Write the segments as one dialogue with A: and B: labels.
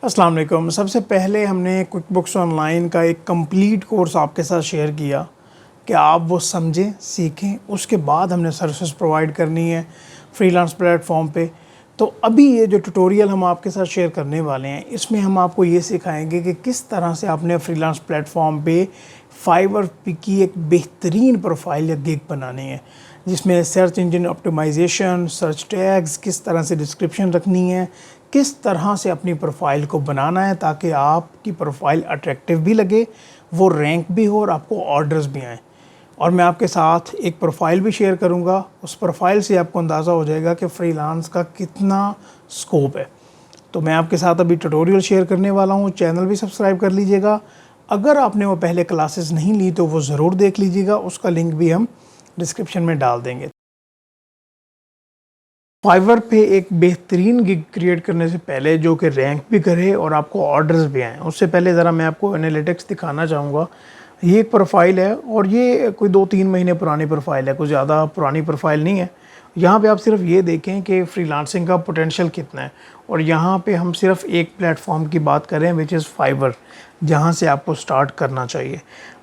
A: अस्सलाम वालेकुम। सबसे पहले हमने क्विक बुक्स ऑनलाइन का एक कंप्लीट कोर्स आपके साथ शेयर किया कि आप वो समझें, सीखें। उसके बाद हमने सर्विसेज प्रोवाइड करनी है फ्रीलांस प्लेटफॉर्म पे। तो अभी ये जो ट्यूटोरियल हम आपके साथ शेयर करने वाले हैं, इसमें हम आपको ये सिखाएंगे कि किस तरह से आपने फ्रीलांस प्लेटफॉर्म पे फाइवर की एक बेहतरीन प्रोफाइल या गिग बनानी है, जिसमें search engine optimisation, search tags, किस तरह से डिस्क्रिप्शन रखनी है, किस तरह से अपनी प्रोफाइल को बनाना है ताकि आपकी प्रोफाइल अट्रैक्टिव भी लगे, वो रैंक भी हो और आपको ऑर्डर्स भी आएँ। और मैं आपके साथ एक प्रोफाइल भी शेयर करूंगा। उस प्रोफाइल से आपको अंदाज़ा हो जाएगा कि फ्रीलांस का कितना स्कोप है। तो मैं आपके साथ अभी ट्यूटोरियल शेयर करने वाला हूँ। चैनल भी सब्सक्राइब कर लीजिएगा। अगर आपने वो पहले क्लासेस नहीं ली तो वो ज़रूर देख लीजिएगा, उसका लिंक भी हम डिस्क्रिप्शन में डाल देंगे। फाइवर पे एक बेहतरीन गिग क्रिएट करने से पहले, जो कि रैंक भी करे और आपको ऑर्डर्स भी आएँ, उससे पहले ज़रा मैं आपको एनालिटिक्स दिखाना चाहूँगा। ये एक प्रोफाइल है और ये कोई 2-3 महीने पुरानी प्रोफाइल है, कुछ ज़्यादा पुरानी प्रोफाइल नहीं है। यहाँ पे आप सिर्फ ये देखें कि फ्रीलांसिंग का पोटेंशियल कितना है। और यहाँ पे हम सिर्फ एक प्लेटफॉर्म की बात करें विच इज़ फाइवर, जहाँ से आपको स्टार्ट करना चाहिए।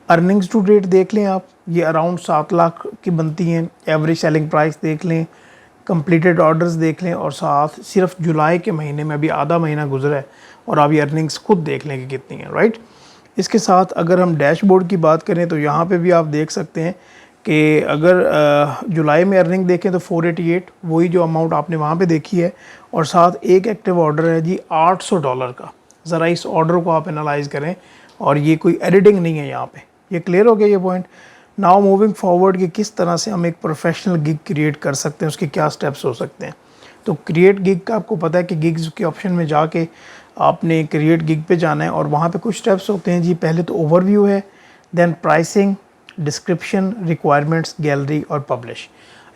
A: अर्निंग्स टू डेट देख लें आप, ये अराउंड 7 लाख की बनती हैं। एवरेज सेलिंग प्राइस देख लें, कंप्लीटेड ऑर्डर्स देख लें, और साथ सिर्फ जुलाई के महीने में अभी आधा महीना गुजरा है और आप ये अर्निंग्स खुद देख लें कि कितनी है, राइट। इसके साथ अगर हम डैशबोर्ड की बात करें तो यहाँ पे भी आप देख सकते हैं कि अगर जुलाई में अर्निंग देखें तो 488, वही जो अमाउंट आपने वहाँ पे देखी है, और साथ एक एक्टिव ऑर्डर है जी $800 का। ज़रा इस ऑर्डर को आप एनालाइज करें, और ये कोई एडिटिंग नहीं है यहाँ पे। ये क्लियर हो गया ये पॉइंट। नाउ मूविंग फॉरवर्ड कि किस तरह से हम एक प्रोफेशनल गिग क्रिएट कर सकते हैं, उसके क्या स्टेप्स हो सकते हैं। तो क्रिएट गिग का आपको पता है कि गिग्स के ऑप्शन में जाके आपने क्रिएट गिग पे जाना है, और वहाँ पे कुछ स्टेप्स होते हैं जी। पहले तो ओवरव्यू है, then pricing, description, requirements, gallery और पब्लिश।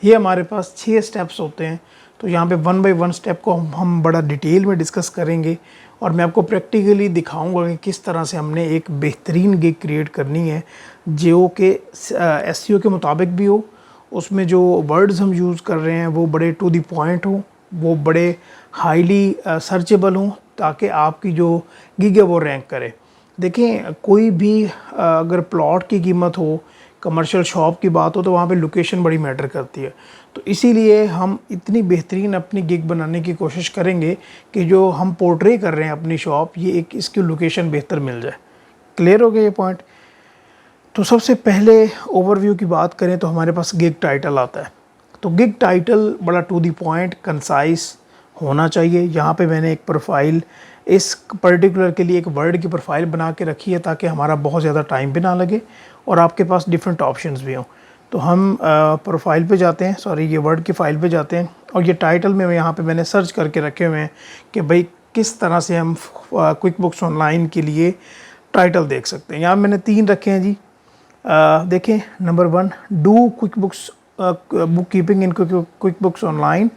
A: ये हमारे पास 6 स्टेप्स होते हैं। तो यहाँ पे 1 बाय 1 स्टेप को हम बड़ा डिटेल में डिस्कस करेंगे, और मैं आपको प्रैक्टिकली दिखाऊंगा कि किस तरह से हमने एक बेहतरीन गिग क्रिएट करनी है जो कि एसईओ के मुताबिक भी हो, उसमें जो वर्ड्स हम यूज़ कर रहे हैं वो बड़े टू द पॉइंट हो, वो बड़े हाईली सर्चेबल हों, ताकि आपकी जो गिग है वो रैंक करे। देखें, कोई भी अगर प्लॉट की कीमत हो, कमर्शियल शॉप की बात हो, तो वहाँ पे लोकेशन बड़ी मैटर करती है। तो इसीलिए हम इतनी बेहतरीन अपनी गिग बनाने की कोशिश करेंगे कि जो हम पोर्ट्रे कर रहे हैं अपनी शॉप, ये एक इसकी लोकेशन बेहतर मिल जाए। क्लियर हो गया ये पॉइंट। तो सबसे पहले ओवरव्यू की बात करें तो हमारे पास गिग टाइटल आता है। तो गिग टाइटल बड़ा टू द पॉइंट, कंसाइज होना चाहिए। यहाँ पे मैंने एक प्रोफाइल इस पर्टिकुलर के लिए एक वर्ड की प्रोफाइल बना के रखी है, ताकि हमारा बहुत ज़्यादा टाइम भी ना लगे और आपके पास डिफरेंट ऑप्शंस भी हों। तो हम प्रोफाइल पे जाते हैं, सॉरी ये वर्ड की फ़ाइल पे जाते हैं, और ये टाइटल में यहाँ पे मैंने सर्च करके रखे हुए हैं कि भाई किस तरह से हम क्विक बुक्स ऑनलाइन के लिए टाइटल देख सकते हैं। यहाँ मैंने 3 रखे हैं जी। देखें, number 1, do QuickBooks bookkeeping in QuickBooks online,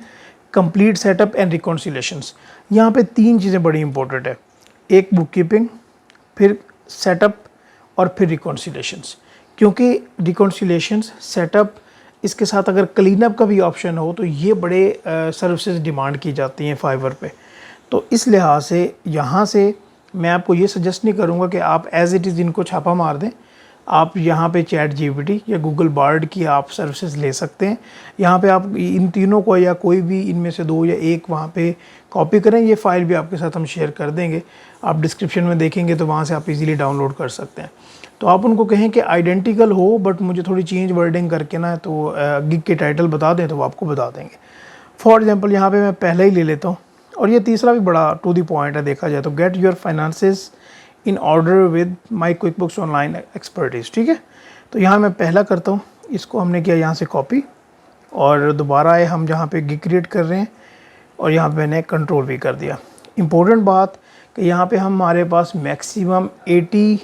A: complete setup and reconciliations. यहाँ पे 3 चीज़ें बड़ी इंपॉर्टेंट है। एक बुक कीपिंग, फिर सेटअप, और फिर रिकॉन्सिलेशंस। क्योंकि रिकॉन्सिलेशंस, सेटअप, इसके साथ अगर क्लीन अप का भी ऑप्शन हो तो ये बड़े सर्विसेज डिमांड की जाती हैं फाइवर पे। तो इस लिहाज से यहाँ से मैं आपको ये सजेस्ट नहीं करूँगा कि आप एज़ इट इज़ इनको छापा मार दें। आप यहाँ पे चैट जीपीटी या गूगल बार्ड की आप सर्विसेज ले सकते हैं। यहाँ पे आप इन तीनों को या कोई भी इनमें से 2 या 1 वहाँ पे कॉपी करें। ये फ़ाइल भी आपके साथ हम शेयर कर देंगे, आप डिस्क्रिप्शन में देखेंगे तो वहाँ से आप इजीली डाउनलोड कर सकते हैं। तो आप उनको कहें कि आइडेंटिकल हो बट मुझे थोड़ी चेंज वर्डिंग करके ना तो गिग के टाइटल बता दें, तो वो आपको बता देंगे। फॉर एग्जाम्पल यहाँ पर मैं पहले ही ले लेता हूँ, और ये तीसरा भी बड़ा टू दी पॉइंट है देखा जाए तो, get your finances in order with my quick books online expertise. ठीक है, तो यहाँ मैं पहला करता हूँ, इसको हमने किया यहाँ से कॉपी, और दोबारा आए हम जहाँ पे गिग क्रिएट कर रहे हैं, और यहाँ पे मैंने कंट्रोल भी कर दिया। इम्पोर्टेंट बात कि यहाँ पे हमारे पास मैक्सिमम 80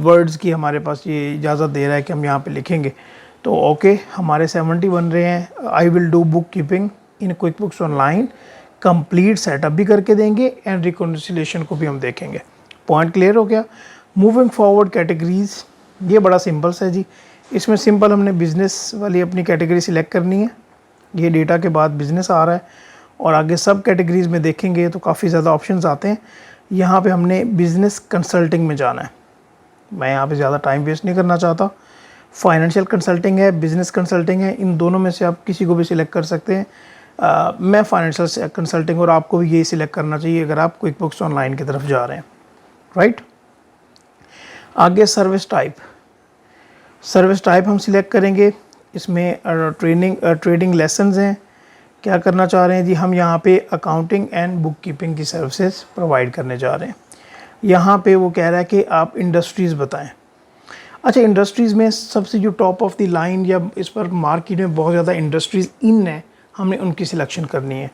A: वर्ड्स की हमारे पास ये इजाज़त दे रहा है कि हम यहाँ पे लिखेंगे। तो ओके, हमारे 70 बन रहे हैं। आई will do bookkeeping in QuickBooks online, complete setup भी करके देंगे, एंड रिकॉन्सिलेशन को भी हम देखेंगे। पॉइंट क्लियर हो गया। मूविंग फॉरवर्ड, कैटेगरीज, ये बड़ा सिंपल सा है जी। इसमें सिंपल हमने बिज़नेस वाली अपनी कैटेगरी सिलेक्ट करनी है। ये डेटा के बाद बिज़नेस आ रहा है, और आगे सब कैटेगरीज़ में देखेंगे तो काफ़ी ज़्यादा ऑप्शंस आते हैं। यहाँ पे हमने बिज़नेस कंसल्टिंग में जाना है। मैं यहाँ पे ज़्यादा टाइम वेस्ट नहीं करना चाहता। फाइनेंशियल कंसल्टिंग है, बिज़नेस कंसल्टिंग है, इन दोनों में से आप किसी को भी सिलेक्ट कर सकते हैं। मैं फाइनेंशियल कंसल्टिंग, और आपको भी यही सिलेक्ट करना चाहिए अगर आप क्विक बुक्स ऑनलाइन की तरफ जा रहे हैं, राइट। आगे सर्विस टाइप हम सिलेक्ट करेंगे। इसमें ट्रेडिंग लेसन्स हैं। क्या करना चाह रहे हैं जी, हम यहाँ पे अकाउंटिंग एंड बुक कीपिंग की सर्विसेज प्रोवाइड करने जा रहे हैं। यहाँ पे वो कह रहा है कि आप इंडस्ट्रीज़ बताएं। अच्छा, इंडस्ट्रीज़ में सबसे जो टॉप ऑफ द लाइन या इस पर मार्केट में बहुत ज़्यादा इंडस्ट्रीज़ इन है, हमने उनकी सिलेक्शन करनी है।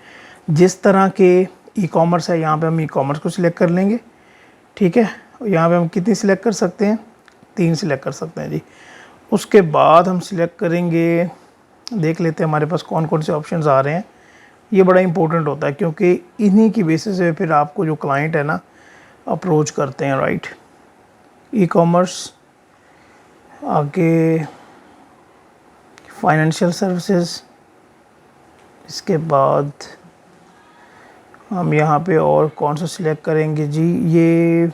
A: जिस तरह के ई कॉमर्स है, यहाँ पे हम ई कॉमर्स को सिलेक्ट कर लेंगे, ठीक है। यहाँ पे हम कितनी सिलेक्ट कर सकते हैं, 3 सिलेक्ट कर सकते हैं जी। उसके बाद हम सिलेक्ट करेंगे, देख लेते हैं हमारे पास कौन कौन से ऑप्शंस आ रहे हैं। ये बड़ा इंपॉर्टेंट होता है क्योंकि इन्हीं की बेसिस पे फिर आपको जो क्लाइंट है ना अप्रोच करते हैं, राइट। ई कॉमर्स, आगे फाइनेंशियल सर्विसेज, इसके बाद हम यहाँ पे और कौन सा सिलेक्ट करेंगे जी, ये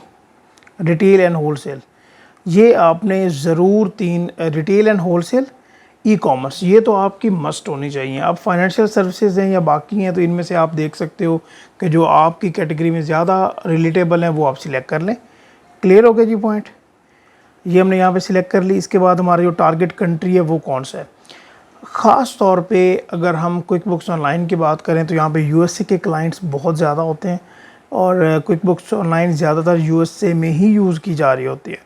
A: रिटेल एंड होलसेल। ये आपने ज़रूर 3, retail and wholesale, e commerce, ये तो आपकी मस्ट होनी चाहिए। अब फाइनेंशियल सर्विसेज हैं या बाकी हैं तो इनमें से आप देख सकते हो कि जो आपकी कैटेगरी में ज़्यादा रिलेटेबल हैं वो आप सिलेक्ट कर लें। क्लियर हो गया जी पॉइंट। ये हमने यहाँ पे सिलेक्ट कर ली। इसके बाद हमारा जो टारगेट कंट्री है वो कौन सा है। ख़ास तौर पे अगर हम क्विक बुक्स ऑनलाइन की बात करें तो यहाँ पे यूएसए के क्लाइंट्स बहुत ज़्यादा होते हैं और क्विक बुक्स ऑनलाइन ज़्यादातर यूएसए में ही यूज़ की जा रही होती है।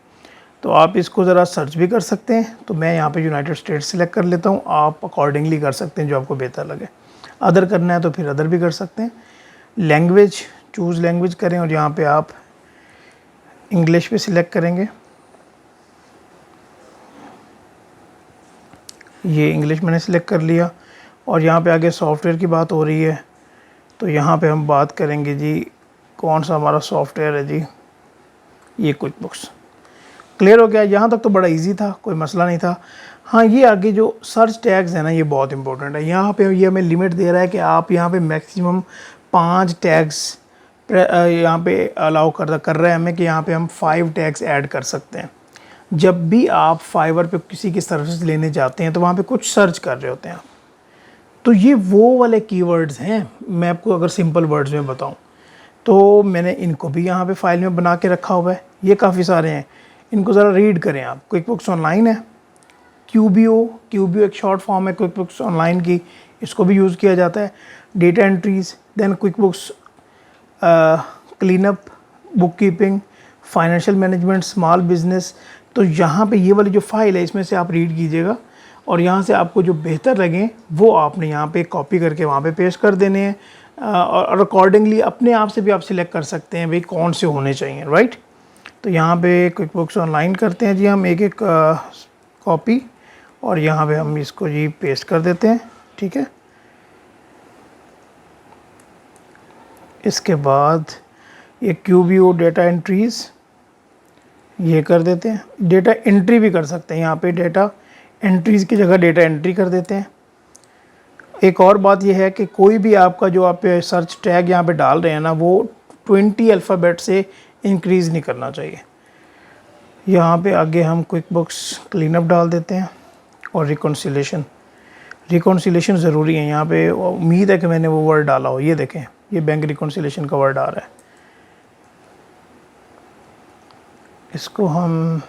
A: तो आप इसको ज़रा सर्च भी कर सकते हैं। तो मैं यहाँ पे यूनाइटेड स्टेट्स सिलेक्ट कर लेता हूँ, आप अकॉर्डिंगली कर सकते हैं जो आपको बेहतर लगे। अदर करना है तो फिर अदर भी कर सकते हैं। लैंग्वेज, चूज़ लैंग्वेज करें और यहाँ पे आप इंग्लिश पे सिलेक्ट करेंगे। ये इंग्लिश मैंने सिलेक्ट कर लिया और यहाँ पे आगे सॉफ्टवेयर की बात हो रही है तो यहाँ पे हम बात करेंगे जी कौन सा हमारा सॉफ्टवेयर है जी, ये क्विक बुक्स। क्लियर हो गया। यहाँ तक तो बड़ा इजी था, कोई मसला नहीं था। हाँ, ये आगे जो सर्च टैग्स है ना, ये बहुत इंपॉर्टेंट है। यहाँ पे ये हमें लिमिट दे रहा है कि आप यहाँ पे मैक्सिमम 5 टैग्स यहाँ पे अलाउ कर रहे हैं हमें कि यहाँ पे हम 5 टैग्स ऐड कर सकते हैं। जब भी आप फाइवर पे किसी की सर्विस लेने जाते हैं तो वहाँ पे कुछ सर्च कर रहे होते हैं आप, तो ये वो वाले कीवर्ड्स हैं। मैं आपको अगर सिंपल वर्ड्स में बताऊँ तो मैंने इनको भी यहाँ पे फाइल में बना के रखा हुआ है। ये काफ़ी सारे हैं, इनको ज़रा रीड करें आप। क्विक बुक्स ऑनलाइन है, क्यूबीओ एक शॉर्ट फॉर्म है क्विक बुक्स ऑनलाइन की, इसको भी यूज़ किया जाता है। Data entries, then QuickBooks cleanup, bookkeeping, financial management, small business. तो यहाँ पे ये वाली जो फाइल है इसमें से आप रीड कीजिएगा और यहाँ से आपको जो बेहतर लगे वो आपने यहाँ पे कॉपी करके वहाँ पे पेस्ट कर देने हैं और अकॉर्डिंगली अपने आप से भी आप सिलेक्ट कर सकते हैं भाई कौन से होने चाहिए, राइट। तो यहाँ पे क्विक बुक्स ऑनलाइन करते हैं जी हम एक कॉपी और यहाँ पे हम इसको जी पेस्ट कर देते हैं, ठीक है। इसके बाद ये क्यूबीओ डेटा एंट्रीज़ ये कर देते हैं। डेटा एंट्री भी कर सकते हैं, यहाँ पे डेटा एंट्रीज़ की जगह डेटा एंट्री कर देते हैं। एक और बात यह है कि कोई भी आपका जो आप सर्च टैग यहाँ पे डाल रहे हैं ना वो 20 अल्फ़ाबेट से इंक्रीज़ नहीं करना चाहिए। यहाँ पे आगे हम क्विक बुक्स क्लीनअप डाल देते हैं और रिकॉन्सिलेशन ज़रूरी है। यहाँ पे उम्मीद है कि मैंने वो वर्ड डाला हो, ये देखें ये बैंक रिकॉन्सिलेशन का वर्ड आ रहा है। इसको हम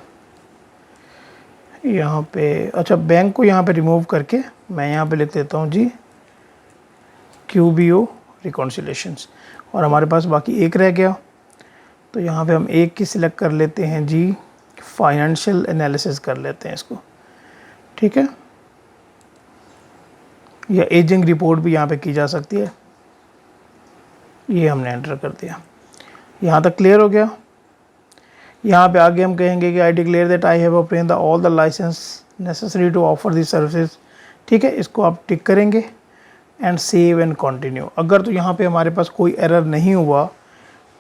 A: यहाँ पे, अच्छा बैंक को यहाँ पे रिमूव करके मैं यहाँ पे लिख देता हूँ जी क्यूबीओ रिकॉन्सिलेशंस और हमारे पास बाकी एक रह गया। तो यहाँ पे हम एक की सिलेक्ट कर लेते हैं जी, फाइनेंशियल एनालिसिस कर लेते हैं इसको, ठीक है। या एजिंग रिपोर्ट भी यहाँ पे की जा सकती है, ये हमने एंटर कर दिया। यहाँ तक क्लियर हो गया। यहाँ पे आगे हम कहेंगे कि I declare that I have obtain the all the licence necessary to offer this services, ठीक है। इसको आप टिक करेंगे एंड सेव एंड कंटिन्यू। अगर तो यहाँ पे हमारे पास कोई एरर नहीं हुआ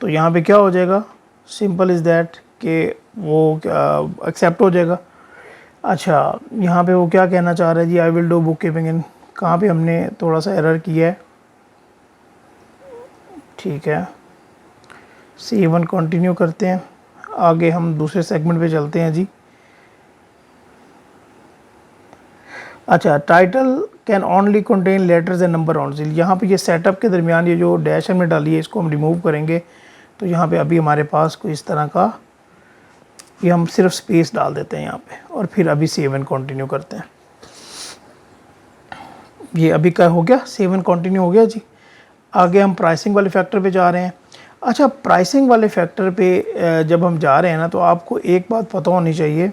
A: तो यहाँ पे क्या हो जाएगा, सिंपल इज़ दैट कि वो एक्सेप्ट हो जाएगा। अच्छा, यहाँ पे वो क्या कहना चाह रहा है जी, I will do bookkeeping in, कहाँ पे हमने थोड़ा सा एरर किया है, ठीक है, C1 कंटिन्यू करते हैं। आगे हम दूसरे सेगमेंट पे चलते हैं जी। अच्छा, title can only contain letters and number on. यहाँ पे ये सेटअप के दरमियान ये जो डैश हमने डाली है इसको हम रिमूव करेंगे। तो यहाँ पे अभी हमारे पास कोई इस तरह का, ये हम सिर्फ स्पेस डाल देते हैं यहाँ पे, और फिर अभी C1 कंटिन्यू करते हैं। ये अभी क्या हो गया, C1 कंटिन्यू हो गया जी। आगे हम प्राइसिंग वाले फैक्टर पे जा रहे हैं। अच्छा, प्राइसिंग वाले फैक्टर पे जब हम जा रहे हैं ना, तो आपको एक बात पता होनी चाहिए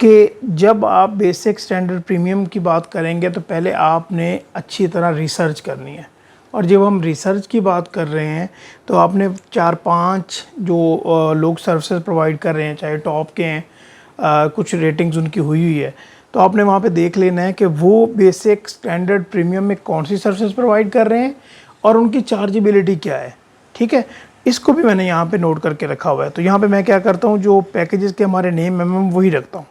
A: कि जब आप बेसिक स्टैंडर्ड प्रीमियम की बात करेंगे तो पहले आपने अच्छी तरह रिसर्च करनी है। और जब हम रिसर्च की बात कर रहे हैं तो आपने 4-5 जो लोग सर्विसेज प्रोवाइड कर रहे हैं, चाहे टॉप के हैं, कुछ रेटिंग्स उनकी हुई हुई है, तो आपने वहाँ पे देख लेना है कि वो बेसिक स्टैंडर्ड प्रीमियम में कौन सी सर्विसेज प्रोवाइड कर रहे हैं और उनकी चार्जेबिलिटी क्या है। ठीक है, इसको भी मैंने यहाँ पे नोट करके रखा हुआ है। तो यहाँ पे मैं क्या करता हूँ, जो पैकेजेस के हमारे नेम है मैं वही रखता हूँ,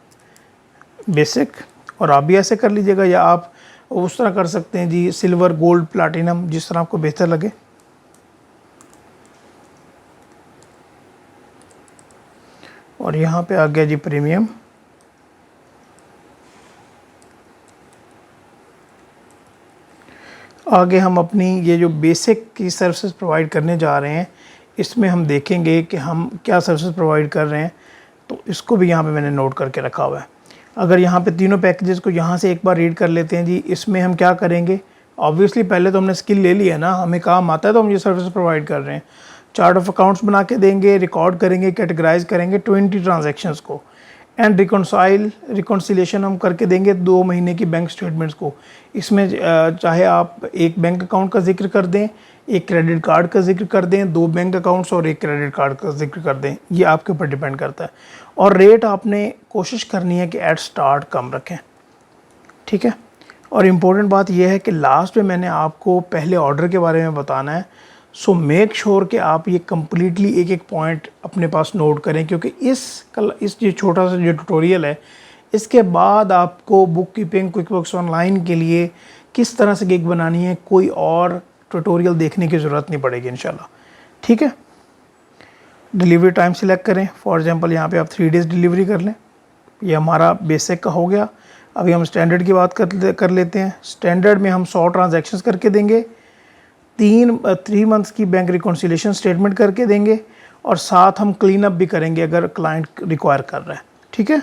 A: बेसिक। और आप भी ऐसे कर लीजिएगा, या आप उस तरह कर सकते हैं जी, सिल्वर, गोल्ड, प्लैटिनम, जिस तरह आपको बेहतर लगे। और यहाँ पे आ गया जी प्रीमियम। आगे हम अपनी ये जो बेसिक की सर्विसेज प्रोवाइड करने जा रहे हैं, इसमें हम देखेंगे कि हम क्या सर्विसेज प्रोवाइड कर रहे हैं। तो इसको भी यहाँ पे मैंने नोट करके रखा हुआ है। अगर यहाँ पे तीनों पैकेजेस को यहाँ से एक बार रीड कर लेते हैं जी, इसमें हम क्या करेंगे, ऑब्वियसली पहले तो हमने स्किल ले ली है ना, हमें काम आता है तो हम ये सर्विस प्रोवाइड कर रहे हैं। चार्ट ऑफ अकाउंट्स बना के देंगे, रिकॉर्ड करेंगे, कैटेगराइज करेंगे 20 ट्रांजैक्शंस को, एंड रिकॉन्सिलेशन हम करके देंगे 2 महीने की बैंक स्टेटमेंट्स को। इसमें चाहे आप एक बैंक अकाउंट का जिक्र कर दें, एक क्रेडिट कार्ड का जिक्र कर दें, 2 बैंक अकाउंट्स और एक क्रेडिट कार्ड का जिक्र कर दें, ये आपके ऊपर डिपेंड करता है। और रेट आपने कोशिश करनी है कि एट स्टार्ट कम रखें। ठीक है, और इम्पोर्टेंट बात यह है कि लास्ट में मैंने आपको पहले ऑर्डर के बारे में बताना है। सो मेक श्योर कि आप ये कम्प्लीटली एक एक पॉइंट अपने पास नोट करें, क्योंकि इस जो छोटा सा जो ट्यूटोरियल है, इसके बाद आपको बुक कीपिंग क्विकबुक्स ऑनलाइन के लिए किस तरह से गिग बनानी है, कोई और ट्यूटोरियल देखने की ज़रूरत नहीं पड़ेगी इंशाल्लाह। ठीक है, डिलीवरी टाइम सिलेक्ट करें। फॉर एग्जांपल यहाँ पे आप 3 डेज़ डिलीवरी कर लें। ये हमारा बेसिक का हो गया। अभी हम स्टैंडर्ड की बात कर लेते हैं। स्टैंडर्ड में हम 100 ट्रांजैक्शंस करके देंगे, 3 मंथ्स की बैंक रिकॉन्सिलेशन स्टेटमेंट करके देंगे, और साथ हम क्लीन अप भी करेंगे अगर क्लाइंट रिक्वायर कर रहा है। ठीक है,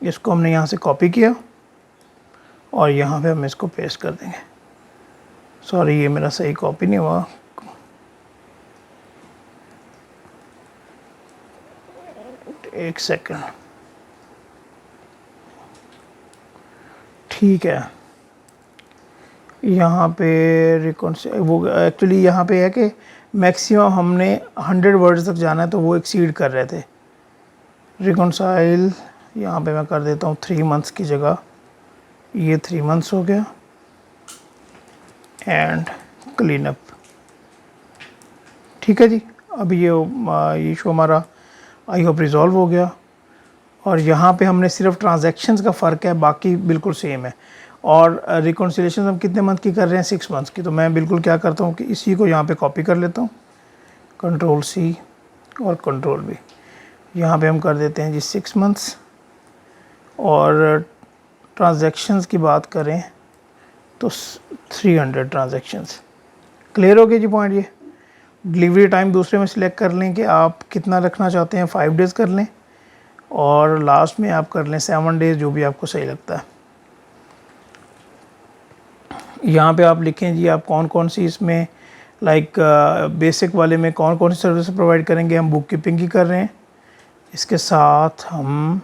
A: इसको हमने यहाँ से कॉपी किया और यहाँ पे हम इसको पेस्ट कर देंगे। सॉरी, ये मेरा सही कॉपी नहीं हुआ, एक सेकंड। ठीक है, यहाँ पे वो एक्चुअली यहाँ पे है कि मैक्सिमम हमने 100 वर्ड्स तक जाना है, तो वो एक्सीड कर रहे थे। रिकॉन्साइल यहाँ पे मैं कर देता हूँ 3 मंथ्स की जगह, ये 3 मंथ्स हो गया, एंड क्लीन अप। ठीक है जी, अभी ये इशू हमारा आई होप रिजॉल्व हो गया। और यहाँ पे हमने सिर्फ ट्रांजैक्शंस का फ़र्क है, बाकी बिल्कुल सेम है। और रिकॉन्सिलेशन हम कितने मंथ की कर रहे हैं, 6 मंथ्स की। तो मैं बिल्कुल क्या करता हूँ कि इसी को यहाँ पे कॉपी कर लेता हूँ, Ctrl+C और Ctrl+V। यहाँ पे हम कर देते हैं जी 6 मंथ्स। और ट्रांजैक्शंस की बात करें तो 300 ट्रांजैक्शंस। क्लियर हो गया जी पॉइंट। ये डिलीवरी टाइम दूसरे में सिलेक्ट कर लें कि आप कितना रखना चाहते हैं, 5 डेज़ कर लें, और लास्ट में आप कर लें 7 डेज़, जो भी आपको सही लगता है। यहाँ पे आप लिखें जी आप कौन कौन सी इसमें बेसिक वाले में कौन कौन सी सर्विस प्रोवाइड करेंगे। हम बुक कीपिंग की कर रहे हैं, इसके साथ हम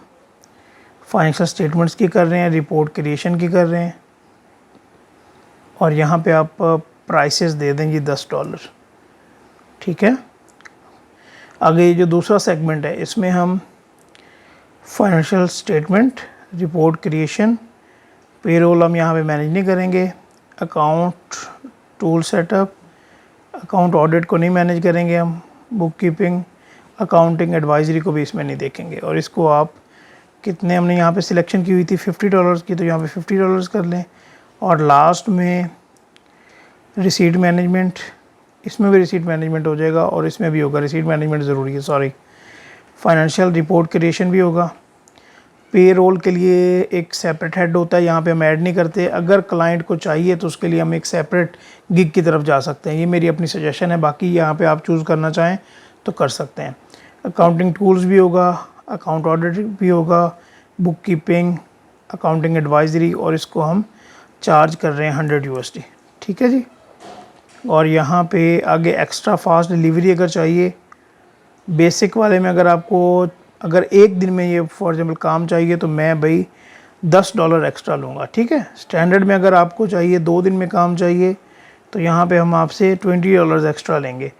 A: फाइनेंशियल स्टेटमेंट्स की कर रहे हैं, रिपोर्ट क्रिएशन की कर रहे हैं, और यहाँ पे आप प्राइसेस दे दें जी $10। ठीक है, आगे ये जो दूसरा सेगमेंट है, इसमें हम financial statement, report creation, payroll हम यहाँ पे मैनेज नहीं करेंगे, account tool setup, account audit को नहीं मैनेज करेंगे हम, बुक कीपिंग, अकाउंटिंग एडवाइजरी को भी इसमें नहीं देखेंगे। और इसको आप कितने, हमने यहाँ पे सिलेक्शन की हुई थी $50 की, तो यहाँ पे $50 कर लें। और लास्ट में रिसीट मैनेजमेंट, इसमें भी रिसीट मैनेजमेंट हो जाएगा और इसमें भी होगा। रिसीट मैनेजमेंट ज़रूरी है, सॉरी। फाइनेंशियल रिपोर्ट क्रिएशन भी होगा। पे रोल के लिए एक सेपरेट हेड होता है, यहाँ पे हम ऐड नहीं करते। अगर क्लाइंट को चाहिए तो उसके लिए हम एक सेपरेट गिग की तरफ जा सकते हैं। ये मेरी अपनी सजेशन है, बाकी यहाँ पे आप चूज़ करना चाहें तो कर सकते हैं। अकाउंटिंग टूल्स भी होगा, अकाउंट ऑडिट भी होगा, बुक कीपिंग, अकाउंटिंग एडवाइजरी, और इसको हम चार्ज कर रहे हैं 100 USD। ठीक है जी। और यहाँ पे आगे एक्स्ट्रा फास्ट डिलीवरी अगर चाहिए, बेसिक वाले में अगर एक दिन में ये फॉर एग्जाम्पल काम चाहिए तो मैं भाई $10 एक्स्ट्रा लूँगा। ठीक है। स्टैंडर्ड में अगर आपको चाहिए 2 दिन में काम चाहिए तो यहाँ पे हम आपसे $20 एक्स्ट्रा लेंगे।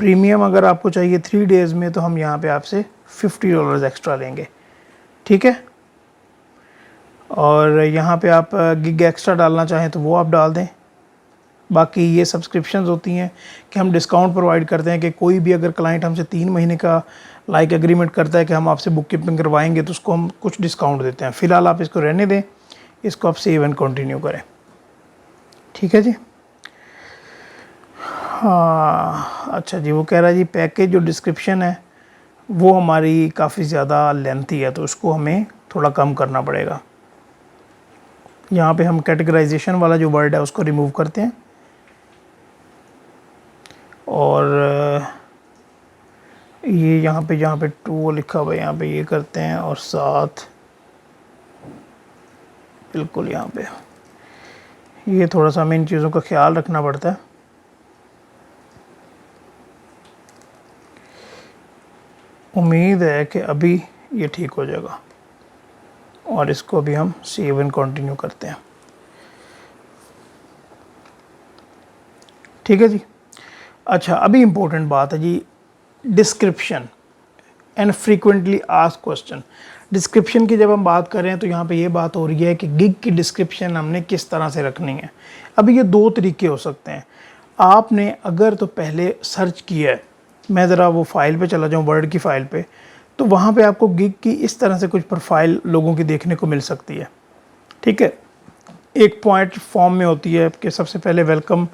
A: प्रीमियम अगर आपको चाहिए 3 डेज़ में तो हम यहाँ पे आपसे $50 एक्स्ट्रा लेंगे। ठीक है। और यहाँ पे आप गिग एक्स्ट्रा डालना चाहें तो वो आप डाल दें। बाकी ये सब्सक्रिप्शंस होती हैं कि हम डिस्काउंट प्रोवाइड करते हैं कि कोई भी अगर क्लाइंट हमसे 3 महीने का एग्रीमेंट करता है कि हम आपसे बुक कीपिंग करवाएंगे तो उसको हम कुछ डिस्काउंट देते हैं। फ़िलहाल आप इसको रहने दें, इसको आप सेव एंड कंटिन्यू करें। ठीक है जी। हाँ अच्छा जी, वो कह रहा है जी पैकेज जो डिस्क्रिप्शन है वो हमारी काफ़ी ज़्यादा लेंथी है तो उसको हमें थोड़ा कम करना पड़ेगा। यहाँ पे हम कैटेगराइजेशन वाला जो वर्ड है उसको रिमूव करते हैं और ये यहाँ पे टू लिखा हुआ है यहाँ पे ये करते हैं और साथ बिल्कुल यहाँ पे ये थोड़ा सा हमें इन चीज़ों का ख्याल रखना पड़ता है। उम्मीद है कि अभी ये ठीक हो जाएगा और इसको अभी हम सेव एंड कंटिन्यू करते हैं। ठीक है जी। अच्छा, अभी इम्पोर्टेंट बात है जी, description and frequently asked question. Description की जब हम बात कर रहे हैं तो यहाँ पे ये बात हो रही है कि गिग की डिस्क्रिप्शन हमने किस तरह से रखनी है। अभी ये 2 तरीके हो सकते हैं। आपने अगर तो पहले सर्च किया है, मैं ज़रा वो फाइल पे चला जाऊँ, वर्ड की फ़ाइल पे, तो वहाँ पे आपको गिग की इस तरह से कुछ प्रोफाइल लोगों की देखने को मिल सकती है। ठीक है। एक पॉइंट फॉर्म में होती है कि सबसे पहले वेलकम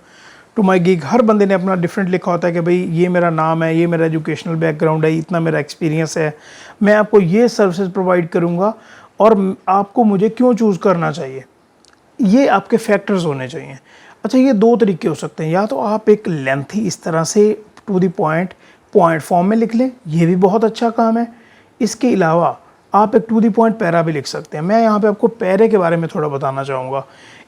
A: टू माय गिग। हर बंदे ने अपना डिफरेंट लिखा होता है कि भाई ये मेरा नाम है, ये मेरा एजुकेशनल बैकग्राउंड है, इतना मेरा एक्सपीरियंस है, मैं आपको ये सर्विसेज प्रोवाइड करूँगा और आपको मुझे क्यों चूज़ करना चाहिए, ये आपके फैक्टर्स होने चाहिए। अच्छा, ये 2 तरीके हो सकते हैं। या तो आप एक लेंथी इस तरह से टू द पॉइंट फॉर्म में लिख लें, ये भी बहुत अच्छा काम है। इसके अलावा आप एक टू द पॉइंट पैरा भी लिख सकते हैं। मैं यहाँ पे आपको पैरे के बारे में थोड़ा बताना चाहूँगा।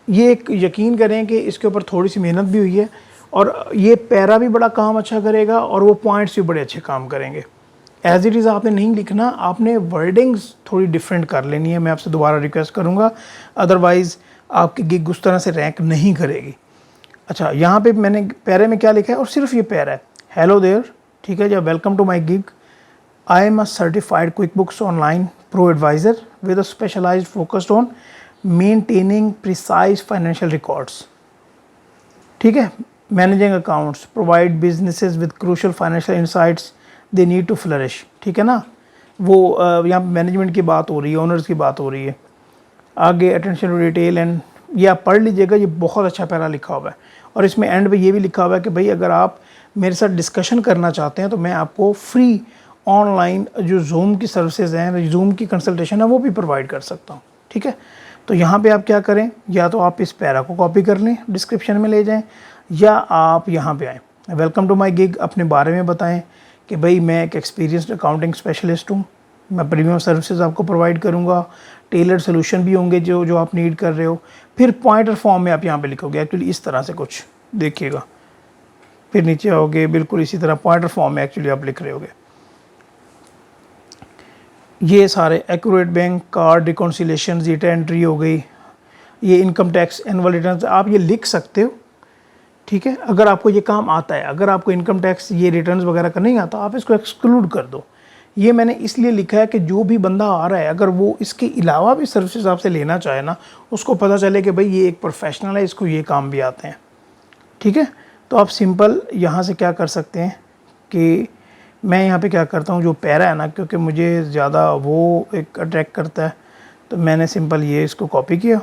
A: ये एक यकीन करें कि इसके ऊपर थोड़ी सी मेहनत भी हुई है और ये पैरा भी बड़ा काम अच्छा करेगा और वो पॉइंट्स भी बड़े अच्छे काम करेंगे। एज इट इज़ आपने नहीं लिखना, आपने वर्डिंग्स थोड़ी डिफरेंट कर लेनी है। मैं आपसे दोबारा रिक्वेस्ट करूँगा, अदरवाइज़ आपकी गिग उस तरह से रैंक नहीं करेगी। अच्छा, यहाँ पे मैंने पैरे में क्या लिखा है, और सिर्फ ये पैरा है, हेलो देयर। ठीक है जी, welcome to my gig. I am a certified QuickBooks Online Pro Advisor with a specialized focused on maintaining precise financial records. ठीक है, managing accounts, provide businesses with crucial financial insights they need to flourish. ठीक है ना, वो यहाँ management की बात हो रही है, ओनर्स की बात हो रही है। आगे अटेंशन टू डिटेल एंड, ये आप पढ़ लीजिएगा, ये बहुत अच्छा पैरा लिखा हुआ है। और इसमें एंड पे ये भी लिखा हुआ है कि भाई अगर आप मेरे साथ डिस्कशन करना चाहते हैं तो मैं आपको फ्री ऑनलाइन जो जूम की सर्विसेज हैं, जूम की कंसल्टेशन है, वो भी प्रोवाइड कर सकता हूँ। ठीक है। तो यहाँ पे आप क्या करें, या तो आप इस पैरा को कॉपी कर लें, डिस्क्रिप्शन में ले जाएं, या आप यहाँ पे आएँ, वेलकम टू माय गिग, अपने बारे में बताएं कि भाई मैं एक एक्सपीरियंस्ड अकाउंटिंग स्पेशलिस्ट हूँ, मैं प्रीमियम सर्विसेज आपको प्रोवाइड करूँगा, टेलर्ड सोल्यूशन भी होंगे जो आप नीड कर रहे हो। फिर पॉइंटर फॉर्म में आप यहाँ पे लिखोगे, एक्चुअली इस तरह से कुछ देखिएगा, फिर नीचे आओगे, बिल्कुल इसी तरह पॉइंटर फॉर्म में एक्चुअली आप लिख रहे होगे। ये सारे accurate bank card reconciliation, zeta entry हो गई, ये इनकम टैक्स एनुअल रिटर्न, आप ये लिख सकते हो। ठीक है, अगर आपको ये काम आता है। अगर आपको इनकम टैक्स ये रिटर्न्स वगैरह का नहीं आता, आप इसको एक्सक्लूड कर दो। ये मैंने इसलिए लिखा है कि जो भी बंदा आ रहा है, अगर वो इसके अलावा भी सर्विसेज आपसे लेना चाहे ना, उसको पता चले कि भाई ये एक प्रोफेशनल है, इसको ये काम भी आते हैं। ठीक है, तो आप सिंपल यहाँ से क्या कर सकते हैं कि मैं यहाँ पे क्या करता हूँ, जो पैरा है ना, क्योंकि मुझे ज़्यादा वो एक अट्रैक्ट करता है, तो मैंने सिंपल ये इसको कॉपी किया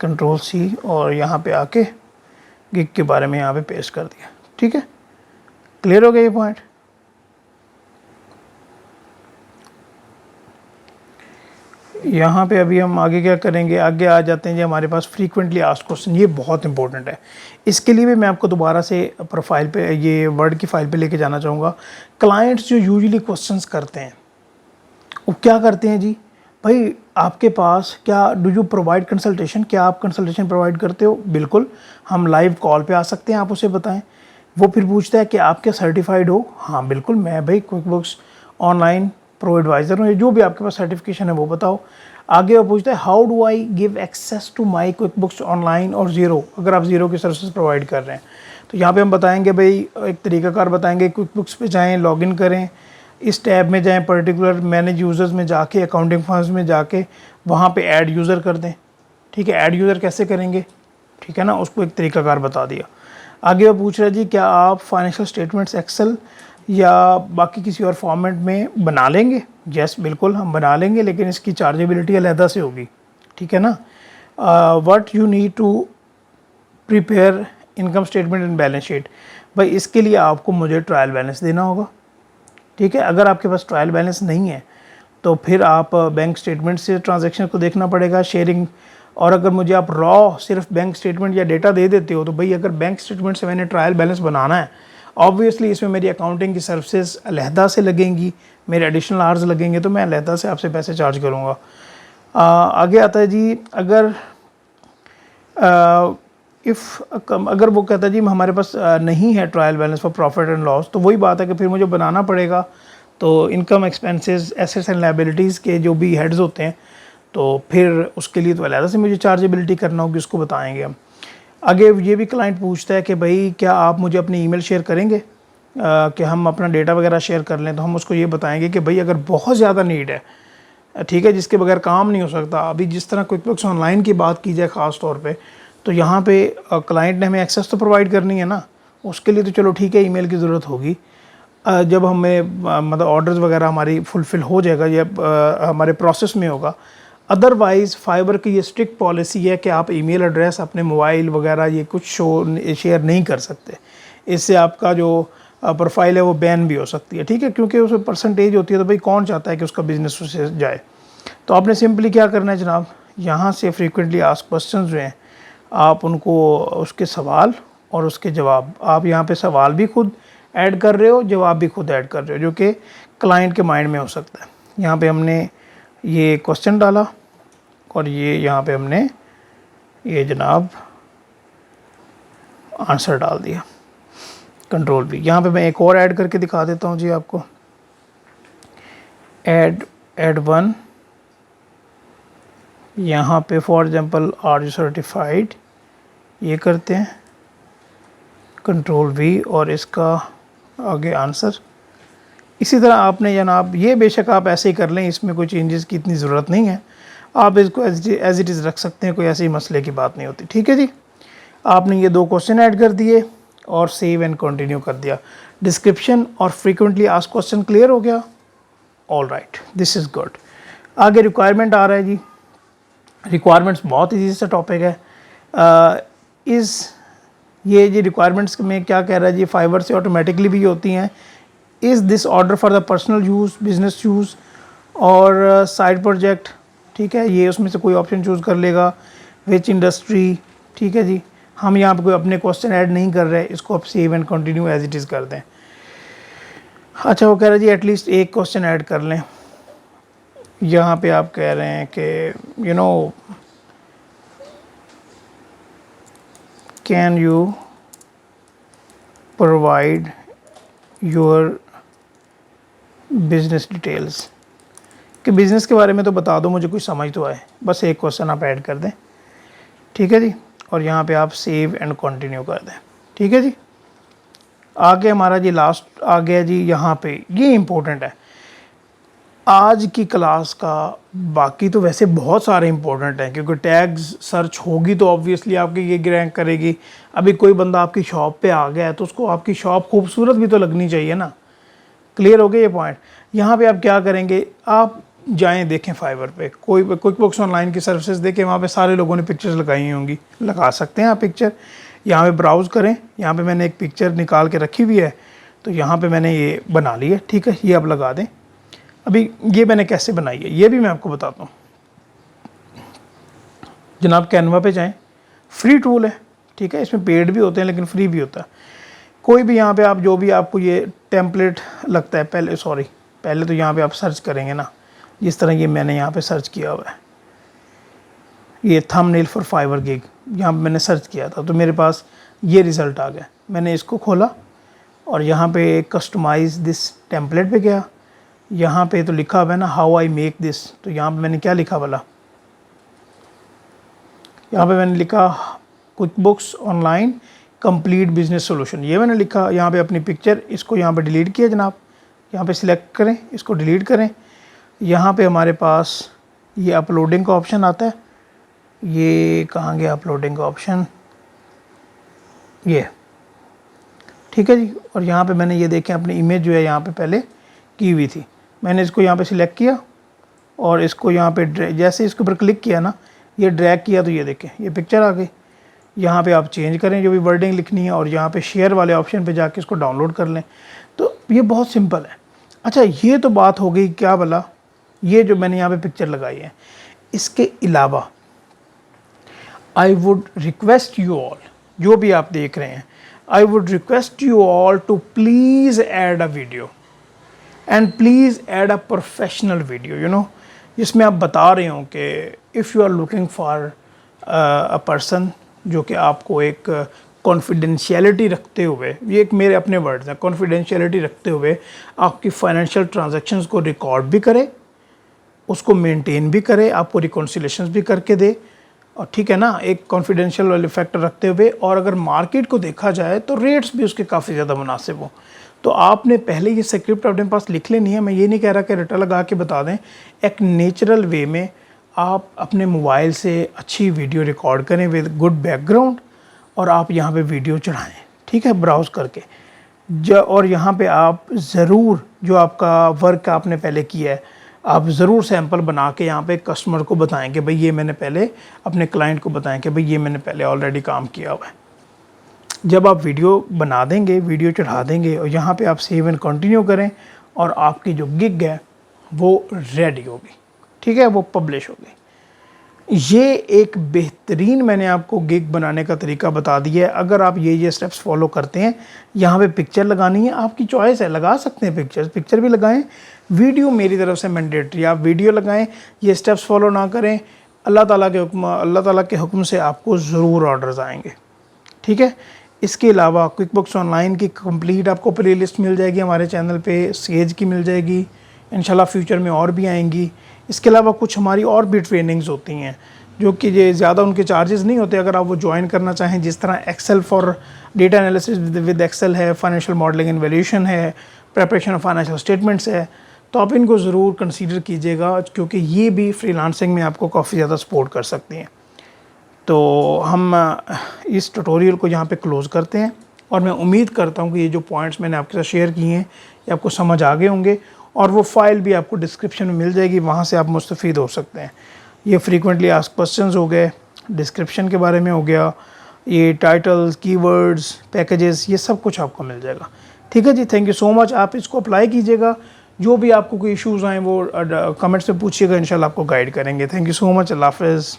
A: कंट्रोल सी और यहाँ पे आके गिग के बारे में यहाँ पे पेस्ट कर दिया। ठीक है, क्लियर हो गया ये पॉइंट। यहाँ पे अभी हम आगे क्या करेंगे, आगे आ जाते हैं जी हमारे पास फ्रीक्वेंटली आस्क्ड क्वेश्चन। ये बहुत इंपॉर्टेंट है। इसके लिए भी मैं आपको दोबारा से प्रोफाइल पे, ये वर्ड की फाइल पे लेके जाना चाहूँगा। क्लाइंट्स जो यूजुअली क्वेश्चंस करते हैं वो क्या करते हैं जी, भाई आपके पास क्या डू यू प्रोवाइड कंसल्टेशन, क्या आप कंसल्टेशन प्रोवाइड करते हो? बिल्कुल, हम लाइव कॉल पे आ सकते हैं, आप उसे बताएं। वो फिर पूछता है कि आप क्या सर्टिफाइड हो? हाँ बिल्कुल, मैं भाई क्विकबुक्स ऑनलाइन प्रो एडवाइज़र हूँ, जो भी आपके पास सर्टिफिकेशन है वो बताओ। आगे वो पूछता है how do I give access to my QuickBooks online और ज़ीरो, अगर आप ज़ीरो की सर्विसेज प्रोवाइड कर रहे हैं तो यहाँ पे हम बताएंगे भाई, एक तरीकाकार बताएंगे, क्विकबुक्स पे जाएं, लॉगिन करें, इस टैब में जाएं, पर्टिकुलर मैनेज यूज़र्स में जाके, अकाउंटिंग फर्म्स में जाके वहाँ पे ऐड यूज़र कर दें। ठीक है, ऐड यूज़र कैसे करेंगे, ठीक है ना, उसको एक तरीकाकार बता दिया। आगे वो पूछ रहा है जी क्या आप फाइनेंशियल स्टेटमेंट्स एक्सेल या बाकी किसी और फॉर्मेट में बना लेंगे? यस बिल्कुल हम बना लेंगे, लेकिन इसकी चार्जेबिलिटी अलहदा से होगी। ठीक है ना। What you need to prepare income statement and balance sheet, भाई इसके लिए आपको मुझे ट्रायल बैलेंस देना होगा। ठीक है, अगर आपके पास ट्रायल बैलेंस नहीं है तो फिर आप बैंक स्टेटमेंट से ट्रांजैक्शन को देखना पड़ेगा, शेयरिंग। और अगर मुझे आप रॉ सिर्फ बैंक स्टेटमेंट या डेटा दे देते हो तो भाई अगर बैंक स्टेटमेंट से मैंने ट्रायल बैलेंस बनाना है, ऑब्वियसली इसमें मेरी अकाउंटिंग की सर्विसेज अलहदा से लगेंगी, मेरे एडिशनल आवर्स लगेंगे, तो मैं अलहदा से आपसे पैसे चार्ज करूँगा। आगे आता है जी, अगर अगर वो कहता है जी हमारे पास नहीं है trial balance for profit and loss, तो वही बात है कि फिर मुझे बनाना पड़ेगा। तो income expenses assets and liabilities के जो भी हेड्स होते हैं, तो फिर उसके लिए तो अलहदा से मुझे चार्जेबिलिटी करना होगी, उसको बताएंगे हम। आगे ये भी क्लाइंट पूछता है कि भाई क्या आप मुझे अपनी ईमेल शेयर करेंगे कि हम अपना डेटा वगैरह शेयर कर लें, तो हम उसको ये बताएंगे कि भाई अगर बहुत ज़्यादा नीड है, ठीक है, जिसके बगैर काम नहीं हो सकता, अभी जिस तरह क्विकबुक्स ऑनलाइन की बात की जाए ख़ास तौर पे, तो यहाँ पे क्लाइंट ने हमें एक्सेस तो प्रोवाइड करनी है ना, उसके लिए तो चलो ठीक है ईमेल की ज़रूरत होगी। जब हमें मतलब ऑर्डर्स वगैरह हमारी फुलफ़िल हो जाएगा या हमारे प्रोसेस में होगा। अदरवाइज़ फाइबर की ये स्ट्रिक्ट पॉलिसी है कि आप ईमेल एड्रेस, अपने मोबाइल वगैरह ये कुछ शेयर नहीं कर सकते, इससे आपका जो प्रोफाइल है वो बैन भी हो सकती है। ठीक है, क्योंकि उसमें परसेंटेज होती है, तो भाई कौन चाहता है कि उसका बिजनेस उससे जाए। तो आपने सिंपली क्या करना है जनाब, यहाँ से फ्रीक्वेंटली आस्क्ड क्वेश्चंस जो हैं आप उनको, उसके सवाल और उसके जवाब, आप यहाँ पे सवाल भी खुद ऐड कर रहे हो, जवाब भी खुद ऐड कर रहे हो, जो कि क्लाइंट के माइंड में हो सकता है। यहाँ पे हमने ये क्वेश्चन डाला और ये यहाँ पे हमने ये जनाब आंसर डाल दिया, कंट्रोल भी। यहाँ पे मैं एक और ऐड करके दिखा देता हूँ जी आपको, ऐड वन, यहाँ पे for example are you certified, ये करते हैं, कंट्रोल वी, और इसका आगे आंसर। इसी तरह आपने जनाब, ये बेशक आप ऐसे ही कर लें, इसमें कोई चेंजेस की इतनी ज़रूरत नहीं है, आप इसको एज इट इज़ रख सकते हैं, कोई ऐसे मसले की बात नहीं होती। ठीक है जी, आपने ये 2 क्वेश्चन ऐड कर दिए और सेव एंड कंटिन्यू कर दिया। डिस्क्रिप्शन और फ्रीक्वेंटली आस्क्ड क्वेश्चन क्लियर हो गया, all right, this is good. आगे रिक्वायरमेंट आ रहा है जी। रिक्वायरमेंट्स बहुत ईजी सा टॉपिक है। ये जी रिक्वायरमेंट्स में क्या कह रहा है जी, फाइबर से ऑटोमेटिकली भी होती हैं। Is this order for the personal use, business use और साइड प्रोजेक्ट, ठीक है, ये उसमें से कोई ऑप्शन चूज़ कर लेगा। विच इंडस्ट्री, ठीक है जी, हम यहाँ पे कोई अपने क्वेश्चन ऐड नहीं कर रहे, इसको आप save and continue as it is कर दें। अच्छा, वो कह रहा है जी एटलीस्ट एक क्वेश्चन ऐड कर लें। यहाँ पे आप कह रहे हैं कि you know can you provide your business details, कि बिज़नेस के बारे में तो बता दो, मुझे कुछ समझ तो आए, बस एक क्वेश्चन आप ऐड कर दें। ठीक है जी, और यहाँ पे आप सेव एंड कंटिन्यू कर दें। ठीक है जी, आगे हमारा जी लास्ट आ गया जी, यहाँ पे ये इम्पोर्टेंट है आज की क्लास का। बाकी तो वैसे बहुत सारे इंपॉर्टेंट हैं, क्योंकि टैग्स सर्च होगी तो ऑब्वियसली आपकी ये रैंक करेगी। अभी कोई बंदा आपकी शॉप पे आ गया है तो उसको आपकी शॉप खूबसूरत भी तो लगनी चाहिए ना। क्लियर हो गया ये पॉइंट। यहाँ पे आप क्या करेंगे, आप जाएं देखें फाइवर पे, कोई क्विक बुक्स ऑनलाइन की सर्विसेज देखें, वहाँ पे सारे लोगों ने पिक्चर्स लगाई होंगी, लगा सकते हैं आप पिक्चर। यहाँ पे ब्राउज़ करें, यहाँ पे मैंने एक पिक्चर निकाल के रखी हुई है, तो यहाँ पे मैंने ये बना ली है, ठीक है, ये आप लगा दें। अभी ये मैंने कैसे बनाई है ये भी मैं आपको बताता हूँ। जनाब कैनवा पे जाएं, फ्री टूल है, ठीक है, इसमें पेड भी होते हैं लेकिन फ्री भी होता है। कोई भी यहाँ पे आप जो भी आपको ये टेम्पलेट लगता है, पहले तो यहाँ पे आप सर्च करेंगे ना, जिस तरह ये मैंने यहाँ पे सर्च किया हुआ है, ये थंबनेल फॉर फाइवर गिग, यहाँ पे मैंने सर्च किया था तो मेरे पास ये रिज़ल्ट आ गया। मैंने इसको खोला और यहाँ पे कस्टमाइज़ दिस टेम्पलेट पे गया, यहाँ पे तो लिखा हुआ है ना हाउ आई मेक दिस, तो यहाँ पे मैंने क्या लिखा वाला, यहाँ पे मैंने लिखा quick books online complete business solution, ये मैंने लिखा। यहाँ पे अपनी पिक्चर, इसको यहाँ पे डिलीट किया जनाब, यहाँ पे सिलेक्ट करें, इसको डिलीट करें। यहाँ पे हमारे पास ये अपलोडिंग का ऑप्शन आता है, ये कहाँ गया अपलोडिंग का ऑप्शन, ये ठीक है जी। और यहाँ पे मैंने ये देखें अपनी इमेज जो है यहाँ पे पहले की हुई थी, मैंने इसको यहाँ पे सिलेक्ट किया और इसको यहाँ पे जैसे इसके ऊपर क्लिक किया ना, ये ड्रैग किया तो ये देखें ये पिक्चर आ गई। यहाँ पे आप चेंज करें जो भी वर्डिंग लिखनी है और यहाँ पे शेयर वाले ऑप्शन पे जाके इसको डाउनलोड कर लें, तो ये बहुत सिंपल है। अच्छा, ये तो बात हो गई क्या भला, ये जो मैंने यहाँ पे पिक्चर लगाई है। इसके अलावा I would request you all, जो भी आप देख रहे हैं, I would request you all to please add a video and please add a professional video, you know, जिसमें आप बता रहे हो कि if you are looking for a person, जो कि आपको एक कॉन्फिडेंशियलिटी रखते हुए, ये एक मेरे अपने वर्ड्स हैं, कॉन्फिडेंशियलिटी रखते हुए आपकी फाइनेंशियल ट्रांजैक्शंस को रिकॉर्ड भी करे, उसको मेंटेन भी करे, आपको रिकॉन्सिलेशंस भी करके दे, और ठीक है ना, एक कॉन्फिडेंशियल वाले फैक्टर रखते हुए, और अगर मार्केट को देखा जाए तो रेट्स भी उसके काफ़ी ज़्यादा मुनासिब हो। तो आपने पहले ये स्क्रिप्ट अपने पास लिख लेनी है। मैं ये नहीं कह रहा कि रटा लगा के बता दें, एक नेचुरल वे में आप अपने मोबाइल से अच्छी वीडियो रिकॉर्ड करें विद गुड बैकग्राउंड, और आप यहाँ पे वीडियो चढ़ाएं, ठीक है, ब्राउज़ करके। और यहाँ पे आप ज़रूर जो आपका वर्क आपने पहले किया है, आप ज़रूर सैंपल बना के यहाँ पे कस्टमर को बताएं कि भाई ये मैंने पहले, अपने क्लाइंट को बताएं कि भाई ये मैंने पहले ऑलरेडी काम किया हुआ है। जब आप वीडियो बना देंगे, वीडियो चढ़ा देंगे, और यहाँ पे आप सेव एंड कंटिन्यू करें, और आपकी जो गिग है वो रेडी होगी, ठीक है, वो पब्लिश होगी। ये एक बेहतरीन मैंने आपको गिग बनाने का तरीका बता दिया है। अगर आप ये स्टेप्स फॉलो करते हैं, यहाँ पे पिक्चर लगानी है, आपकी चॉइस है, लगा सकते हैं पिक्चर भी लगाएं, वीडियो मेरी तरफ से मैंडेटरी, आप वीडियो लगाएं, ये स्टेप्स फॉलो ना करें, अल्लाह ताला के हुक्म से आपको ज़रूर ऑर्डर्स आएंगे, ठीक है। इसके अलावा क्विक बुक्स ऑनलाइन की कंप्लीट आपको प्लेलिस्ट मिल जाएगी हमारे चैनल पे, सेज की मिल जाएगी, इंशाल्लाह फ्यूचर में और भी आएंगी। इसके अलावा कुछ हमारी और भी ट्रेनिंग्स होती हैं जो कि ये ज़्यादा उनके चार्जेस नहीं होते। अगर आप वो ज्वाइन करना चाहें, जिस तरह Excel for data analysis with Excel है, फाइनेंशियल मॉडलिंग एंड वैल्यूएशन है, प्रिपरेशन ऑफ फाइनेंशियल स्टेटमेंट्स है, तो आप इनको ज़रूर कंसीडर कीजिएगा, क्योंकि ये भी फ्रीलांसिंग में आपको काफ़ी ज़्यादा सपोर्ट कर सकती हैं। तो हम इस ट्यूटोरियल को यहाँ पे क्लोज़ करते हैं, और मैं उम्मीद करता हूँ कि ये जो पॉइंट्स मैंने आपके साथ शेयर किए हैं ये आपको समझ आ गए होंगे, और वो फाइल भी आपको डिस्क्रिप्शन में मिल जाएगी, वहाँ से आप मुस्तफ़ीद हो सकते हैं। ये फ्रीक्वेंटली आस्क्ड क्वेश्चंस हो गए, डिस्क्रिप्शन के बारे में हो गया, ये टाइटल्स, कीवर्ड्स, पैकेजेस, ये सब कुछ आपको मिल जाएगा, ठीक है जी। Thank you so much. आप इसको अप्लाई कीजिएगा, जो भी आपको कोई इश्यूज़ आएँ वो कमेंट्स में पूछिएगा, इंशाल्लाह आपको गाइड करेंगे। Thank you so much. अल्लाह हाफ़िज़।